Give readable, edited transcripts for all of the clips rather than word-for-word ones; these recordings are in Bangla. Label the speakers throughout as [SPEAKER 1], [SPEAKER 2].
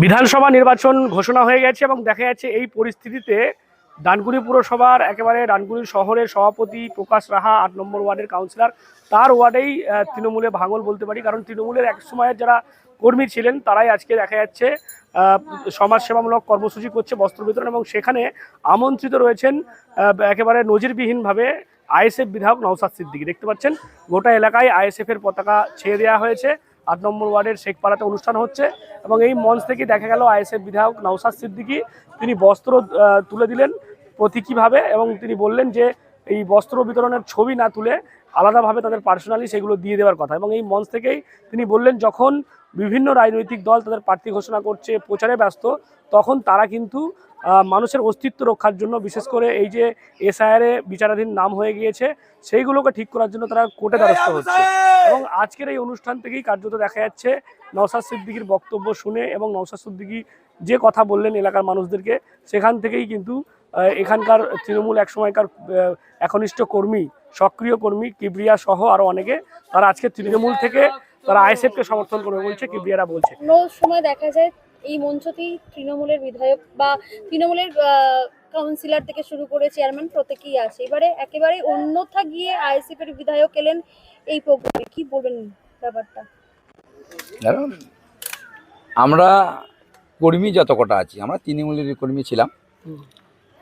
[SPEAKER 1] বিধানসভা নির্বাচন ঘোষণা হয়ে গেছে এবং দেখা যাচ্ছে এই পরিস্থিতিতে ডানকুনি পুরসভার একেবারে ডানকুনি শহরের সভাপতি প্রকাশ রাহা ৮ নম্বর ওয়ার্ডের কাউন্সিলর, তার ওয়ার্ডেই তৃণমূলে ভাঙল বলতে পারি। কারণ তৃণমূলের এক সময়ের যারা কর্মী ছিলেন তারাই আজকে দেখা যাচ্ছে সমাজসেবামূলক কর্মসূচি করছে, বস্ত্র বিতরণ, এবং সেখানে আমন্ত্রিত রয়েছেন একেবারে নজিরবিহীনভাবে আইএসএফ বিধায়ক নওশাদ সিদ্দিকী। দেখতে পাচ্ছেন গোটা এলাকায় আইএসএফের পতাকা ছেড়ে দেওয়া হয়েছে। ৮ নম্বর ওয়ার্ডের শেখপাড়াতে অনুষ্ঠান হচ্ছে এবং এই মঞ্চ থেকে দেখা গেল আইএসএফ বিধায়ক নওশাদ সিদ্দিকী তিনি বস্ত্র তুলে দিলেন প্রতীকীভাবে এবং তিনি বললেন যে এই বস্ত্র বিতরণের ছবি না তুলে আলাদাভাবে তাদের পার্সোনালি সেগুলো দিয়ে দেওয়ার কথা। এবং এই মঞ্চ থেকেই তিনি বললেন যখন বিভিন্ন রাজনৈতিক দল তাদের প্রার্থী ঘোষণা করছে, প্রচারে ব্যস্ত, তখন তারা কিন্তু মানুষের অস্তিত্ব রক্ষার জন্য, বিশেষ করে এই যে এসআইআর বিচারাধীন নাম হয়ে গিয়েছে সেইগুলোকে ঠিক করার জন্য তারা কোর্টে দ্বারস্থ হচ্ছে। এবং আজকের এই অনুষ্ঠান থেকেই কার্যত দেখা যাচ্ছে নওশাদ সিদ্দিকীর বক্তব্য শুনে এবং নওশাদ সিদ্দিকী যে কথা বললেন এলাকার মানুষদেরকে, সেখান থেকেই কিন্তু এখানকার তৃণমূল একসময়কার একনিষ্ঠ কর্মী, সক্রিয় কর্মী কিবরিয়া সহ আরো অনেকে তারা আজকে তৃণমূল থেকে তারা আইএসএফকে সমর্থন করবে বলছে, কিবরিয়ারা বলছে।
[SPEAKER 2] সময় দেখা যায় এই মঞ্চতেই তৃণমূলের বিধায়ক বা তৃণমূলের কাউন্সিলর থেকে শুরু করে চেয়ারম্যান প্রত্যেকেই আছে। এবারে একেবারে অন্যথা গিয়ে আইএসএফ এর বিধায়ক এলেন এই প্রোগ্রামে, কি বলবেন ব্যাপারটা?
[SPEAKER 3] আমরা কর্মী যত কটা আছি, আমরা তৃণমূলের কর্মী ছিলাম,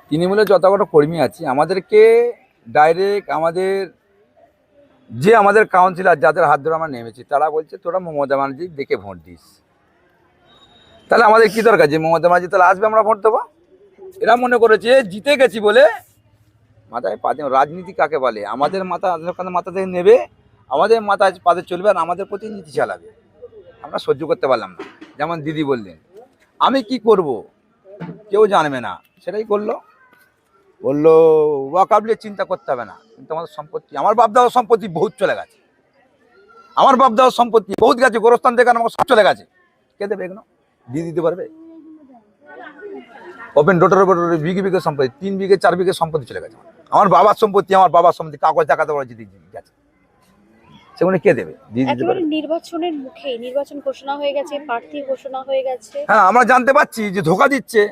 [SPEAKER 3] তৃণমূলের যত কটা কর্মী আছি আমাদেরকে ডাইরেক্ট আমাদের কাউন্সিলর যাদের হাত ধরে আমরা নেমেছি তারা বলছে তোরা মমতা ব্যানার্জি দেখে ভোট দিস। তাহলে আমাদের কি দরকার যে মমতা ব্যানার্জি তাহলে আসবে আমরা ভোট দেবো? এরা মনে করেছে জিতে গেছি বলে মাথায় পাতে, রাজনীতি কাকে বলে, আমাদের মাথা থেকে নেবে, আমাদের মাথায় পাতে চলবে আর আমাদের প্রতি নীতি চালাবে। আমরা সহ্য করতে পারলাম না। যেমন দিদি বললেন আমি কি করব কেউ জানবে না, সেটাই বললো ওয়াকাবলিয়ে চিন্তা করতে হবে না, কিন্তু আমাদের সম্পত্তি, আমার বাপ দাদার সম্পত্তি বহুত চলে গেছে, আমার বাপ দাদার সম্পত্তি বহুত গেছে, গোরস্থান থেকে আমার সব চলে গেছে, কে দেবে এগুলো? দিয়ে দিতে পারবে? ওপেন ডোটার উপর বিঘে সম্পত্তি, 3 বিঘে 4 বিঘে সম্পত্তি চলে গেছে, আমার বাবার সম্পত্তি, আমার বাবার সম্পত্তি কাগজ দেখাতে পারে যদি গেছে, সেগুলো কে দেবে? দিয়ে দিতে পারবে?
[SPEAKER 2] নির্বাচনের মুখে নির্বাচন ঘোষণা হয়ে গেছে, প্রার্থী ঘোষণা হয়ে গেছে,
[SPEAKER 3] হ্যাঁ আমরা জানতে পারছি যে ধোকা দিচ্ছে,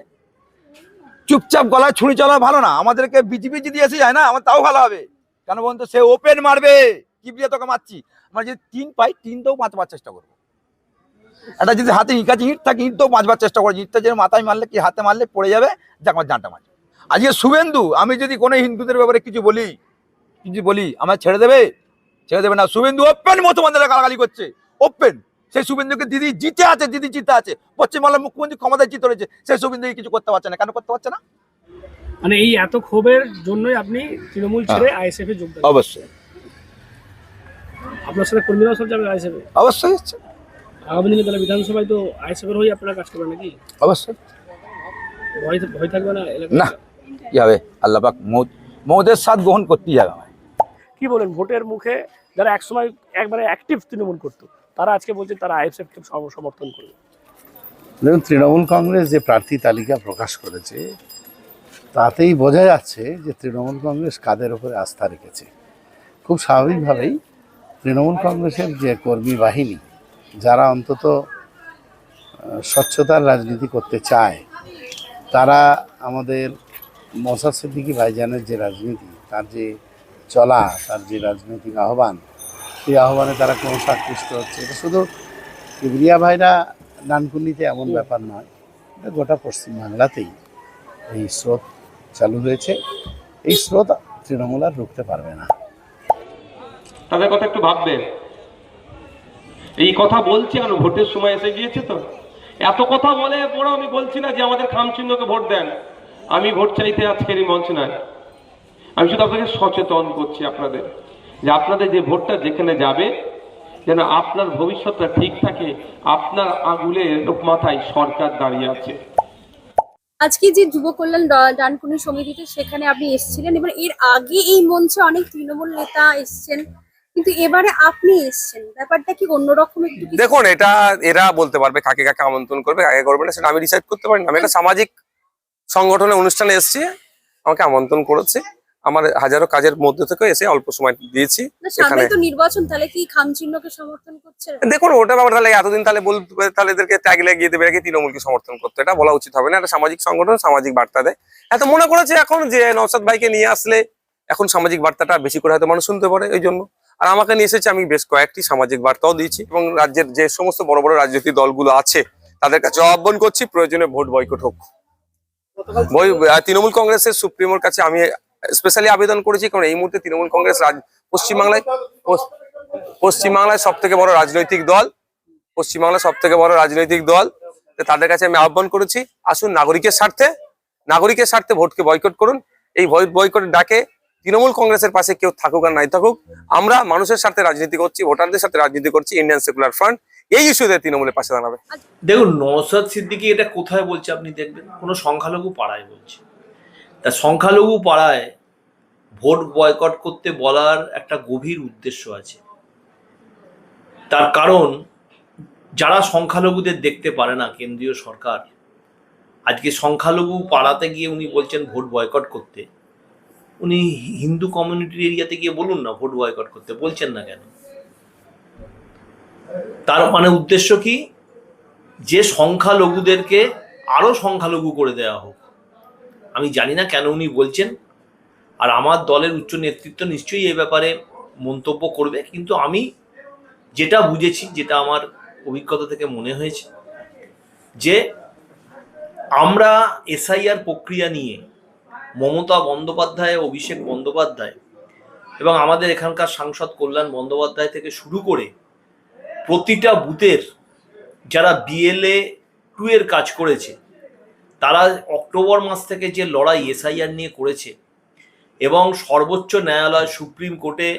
[SPEAKER 3] চুপচাপ গলায় ছুরি চলা ভালো না, আমাদেরকে বিজি দিয়ে এসে যায় না, আমার তাও ভালো হবে। কেন বলুন তো, সে ওপেন মারবে, কিবরিয়া তোকে মারছি, আমরা যদি 3 পাই 3টাও বাঁচবার চেষ্টা করবো। এটা যদি হাতে কাছে ইঁট থাকে ইঁটটাও বাঁচবার চেষ্টা করবো, ইঁটটা যে মাথায় মারলে কি হাতে মারলে পড়ে যাবে, যাক আমার জানটা মারবে। আজকে শুভেন্দু, আমি যদি কোনো হিন্দুদের ব্যাপারে কিছু বলি আমার ছেড়ে দেবে না। শুভেন্দু ওপেন মুসলমানদের গালাগালি করছে, ওপেন। সেই শুভেন্দুকে দিদি জিতে আছে, পশ্চিমবাংলার মুখ্যমন্ত্রী ক্ষমতায় জিতে রয়েছে, সেই শুভেন্দুকে কিছু করতে পারছে না। কেন করতে পারছে না?
[SPEAKER 1] মানে এই এত ক্ষোভের জন্যই আপনি তৃণমূল ছেড়ে আইএসএফ এ যোগদান?
[SPEAKER 3] অবশ্যই।
[SPEAKER 1] আপনার সাথে কর্মীরাও সব যাবে আইএসএফ এ?
[SPEAKER 3] অবশ্যই।
[SPEAKER 1] আগামী দিনে তাহলে বিধানসভায় তো আইএসএফ এর হয়ে আপনারা কাজ করবেন নাকি?
[SPEAKER 3] অবশ্যই।
[SPEAKER 1] ভয় থাকবে না?
[SPEAKER 3] না, কি হবে, আল্লাহ পাক মৌদের সাথ গ্রহণ করতেই হবে।
[SPEAKER 1] কি বলেন, ভোটের মুখে যারা একসময় একবারে অ্যাক্টিভ তৃণমূল করতো তারা আজকে বলছে তারা আইএসএফকে সমর্থন করবে?
[SPEAKER 4] দেখুন, তৃণমূল কংগ্রেস যে প্রার্থী তালিকা প্রকাশ করেছে তাতেই বোঝা যাচ্ছে যে তৃণমূল কংগ্রেস কাদের উপরে আস্থা রেখেছে। খুব স্বাভাবিকভাবেই তৃণমূল কংগ্রেসের যে কর্মী বাহিনী, যারা অন্তত স্বচ্ছতার রাজনীতি করতে চায়, তারা আমাদের নওশাদ সিদ্দিকী ভাইজানের যে রাজনীতি, তার যে চলা, তার যে রাজনৈতিক আহ্বান, সেই আহ্বানে তারা ক্রমশ আকৃষ্ট হচ্ছে। এটা শুধু কিবরিয়া ভাইরা ডানকুনিতে এমন ব্যাপার নয়, এটা গোটা পশ্চিমবাংলাতেই এই স্রোত চালু হয়েছে। এই স্রোত তৃণমূল আর রুখতে পারবে না।
[SPEAKER 5] তাদের কথা একটু ভাববেন। এই কথা বলছি কারণ ভোটের সময় এসে গিয়েছে, তো এত কথা বলে পড়ো আমি বলছি না যে আমাদের খামচিহ্নকে ভোট দেন, আমি ভোট চাইতে আজকের এই মঞ্চ নয়, আমি শুধু আপনাকে সচেতন করছি আপনাদের, যে আপনাদের যে ভোটটা যেখানে যাবে যেন আপনার ভবিষ্যৎটা ঠিক থাকে, আপনার আঙুলের মাথায় সরকার দাঁড়িয়ে আছে।
[SPEAKER 2] আজকে যে যুব কল্যাণ ডানকুনি সমিতিতে সেখানে আপনি এসেছিলেন, এবার এর আগে এই মঞ্চে অনেক তৃণমূল নেতা এসেছেন, কিন্তু এবারে আপনি এসেছেন, ব্যাপারটা কি অন্যরকম একটু?
[SPEAKER 6] দেখুন, এটা এরা বলতে পারবে কাকে কাকে আমন্ত্রণ করবে, কাকে করবে না, সেটা আমি ডিসাইড করতে পারি না। আমি একটা সামাজিক সংগঠনের অনুষ্ঠানে এসেছি, আমাকে আমন্ত্রণ করেছে, আমার হাজারো কাজের মধ্যে থেকে এসে অল্প সময় দিয়েছি
[SPEAKER 2] না,
[SPEAKER 6] এখানে।
[SPEAKER 2] সামনেই তো নির্বাচন, তাহলে কি খামচিহ্নকে সমর্থন করছে?
[SPEAKER 6] দেখুন ওটা ব্যাপার, তাহলে এতদিন তাহলে বলবে, তাহলে এদেরকে ট্যাগ লাগিয়ে দেবে নাকি তৃণমূলকে সমর্থন করতে, এটা বলা উচিত হবে না। এটা সামাজিক সংগঠন, সামাজিক বার্তা দেয়। এত মনে করেছে এখন যে নওশাদ ভাইকে নিয়ে আসলে এখন সামাজিক বার্তাটা বেশি করে হয়তো মানুষ শুনতে পারে, এই জন্য। আর আমাকে নিয়ে এসেছে, আমি বেশ কয়েকটি সামাজিক বার্তাও দিয়েছি এবং রাজ্যের যে সমস্ত বড় বড় রাজনৈতিক দলগুলো আছে তাদের কাছে আহ্বান করছি প্রয়োজনে ভোট বয়কট হোক। তৃণমূল কংগ্রেসের সুপ্রিমোর কাছে আমি স্পেশালি আবেদন করেছি, কারণ এই মুহূর্তে তৃণমূল কংগ্রেস পশ্চিমবাংলায় সব থেকে বড় রাজনৈতিক দল, তাদের কাছে আমি আহ্বান করেছি, আসুন নাগরিকের স্বার্থে ভোটকে বয়কট করুন। এই ভোট বয়কটের ডাকে তৃণমূল কংগ্রেসের পাশে কেউ থাকুক আর নাই থাকুক, আমরা মানুষের সাথে রাজনীতি করছি, ভোটারদের সাথে রাজনীতি করছি। ইন্ডিয়ান সেকুলার ফ্রন্ট এই ইস্যুতে তৃণমূলের পাশে দাঁড়াবে।
[SPEAKER 7] দেখুন, নওশাদ সিদ্দিকী এটা কোথায় বলছে আপনি দেখবেন, কোনো সংখ্যালঘু পাড়ায় বলছে। তা সংখ্যালঘু পাড়ায় ভোট বয়কট করতে বলার একটা গভীর উদ্দেশ্য আছে। তার কারণ, যারা সংখ্যালঘুদের দেখতে পারে না কেন্দ্রীয় সরকার, আজকে সংখ্যালঘু পাড়াতে গিয়ে উনি বলছেন ভোট বয়কট করতে। উনি হিন্দু কমিউনিটির এরিয়াতে গিয়ে বলুন না ভোট বয়কট করতে, বলছেন না কেন? তার মানে উদ্দেশ্য কি? যে সংখ্যালঘুদেরকে আরো সংখ্যালঘু করে দেওয়া হোক। আমি জানি না কেন উনি বলছেন, আর আমার দলের উচ্চ নেতৃত্ব নিশ্চয়ই এই ব্যাপারে মন্তব্য করবে, কিন্তু আমি যেটা বুঝেছি, যেটা আমার অভিজ্ঞতা থেকে মনে হয়েছে, যে আমরা এসআইআর প্রক্রিয়া নিয়ে মমতা বন্দ্যোপাধ্যায়, অভিষেক বন্দ্যোপাধ্যায় এবং আমাদের এখানকার সাংসদ কল্যাণ বন্দ্যোপাধ্যায় থেকে শুরু করে প্রতিটা বুথের যারা BLA 2 এর কাজ করেছে, তারা অক্টোবর মাস থেকে যে লড়াই এসআইআর নিয়ে করেছে, এবং সর্বোচ্চ ন্যায়ালয় সুপ্রিম কোর্টে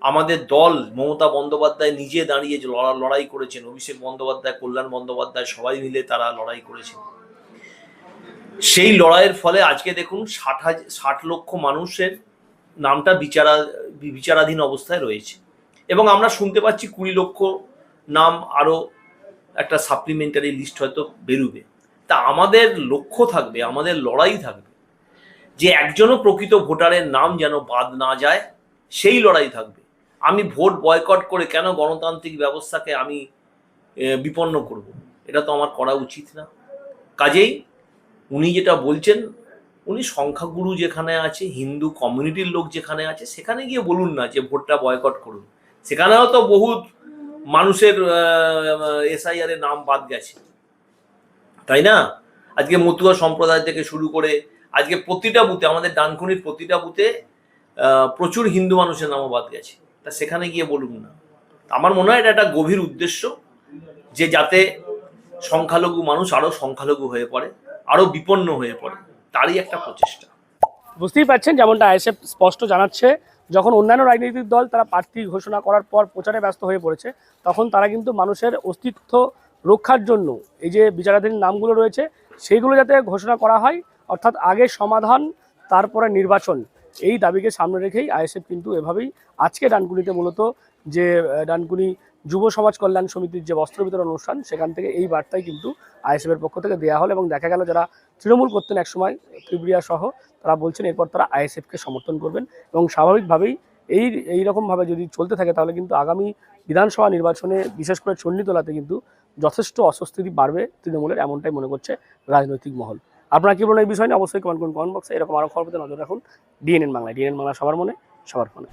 [SPEAKER 7] আমাদের দল মমতা বন্দ্যোপাধ্যায় নিজে দাঁড়িয়ে যে লড়াই করেছেন, অভিষেক বন্দ্যোপাধ্যায়, কল্যাণ বন্দ্যোপাধ্যায় সবাই মিলে তারা লড়াই করেছেন। সেই লড়াইয়ের ফলে আজকে দেখুন 60 লক্ষ মানুষের নামটা বিচারাধীন অবস্থায় রয়েছে, এবং আমরা শুনতে পাচ্ছি 20 লক্ষ নাম আরো একটা সাপ্লিমেন্টারি লিস্ট হয়তো বেরোবে। তা আমাদের লক্ষ্য থাকবে, আমাদের লড়াই থাকবে যে একজনও প্রকৃত ভোটারের নাম যেন বাদ না যায়, সেই লড়াই থাকবে। আমি ভোট বয়কট করে কেন গণতান্ত্রিক ব্যবস্থাকে আমি বিপন্ন করব? এটা তো আমার করা উচিত না। কাজেই উনি যেটা বলছেন, উনি সংখ্যাগুরু যেখানে আছে, হিন্দু কমিউনিটির লোক যেখানে আছে, সেখানে গিয়ে বলুন না যে ভোটটা বয়কট করুন। সেখানেও তো বহুত মানুষের এসআইআর এর নাম বাদ গেছে, তাই না? আজকে মতুয়া সম্প্রদায় থেকে শুরু করে আজকে প্রতিটা বুথে, আমাদের ডানকুনির প্রতিটা বুথে প্রচুর হিন্দু মানুষের নামও বাদ গেছে। তা সেখানে গিয়ে বলুন না। আমার মনে হয় এটা একটা গভীর উদ্দেশ্য, যে যাতে সংখ্যালঘু মানুষ আরো সংখ্যালঘু হয়ে পড়ে, আরো বিপন্ন হয়ে পড়ে, তারই একটা প্রচেষ্টা।
[SPEAKER 1] বুঝতেই পারছেন, যেমনটা আইএসএফ স্পষ্ট জানাচ্ছে, যখন অন্যান্য রাজনৈতিক দল তারা প্রার্থী ঘোষণা করার পর প্রচারে ব্যস্ত হয়ে পড়েছে, তখন তারা কিন্তু মানুষের অস্তিত্ব রক্ষার জন্য এই যে বিচারাধীন নামগুলো রয়েছে সেইগুলো যাতে ঘোষণা করা হয়, অর্থাৎ আগে সমাধান তারপরে নির্বাচন, এই দাবিকে সামনে রেখেই আইএসএফ কিন্তু এভাবেই আজকে ডানকুনিতে মূলত যে ডানকুনি যুব সমাজ কল্যাণ সমিতির যে বস্ত্র বিতরণ অনুষ্ঠান, সেখান থেকে এই বার্তাই কিন্তু আইএসএফের পক্ষ থেকে দেওয়া হলো। এবং দেখা গেল যারা তৃণমূল করতেন একসময়, প্রিব্রিয়া সহ, তারা বলছেন এরপর তারা আইএসএফকে সমর্থন করবেন। এবং স্বাভাবিকভাবেই এইরকমভাবে যদি চলতে থাকে তাহলে কিন্তু আগামী বিধানসভা নির্বাচনে বিশেষ করে চণ্ডীতলাতে কিন্তু যথেষ্ট অস্বস্তি বাড়বে তৃণমূলের, এমনটাই মনে করছে রাজনৈতিক মহল। আপনারা কি বলেন এই বিষয় নিয়ে? অবশ্যই কমেন্ট করুন কমেন্ট বক্সে। এরকম আরও খবর পেতে নজর রাখুন ডিএনএন বাংলায়। ডিএনএন বাংলা সবার মনে, সবার ফোনে।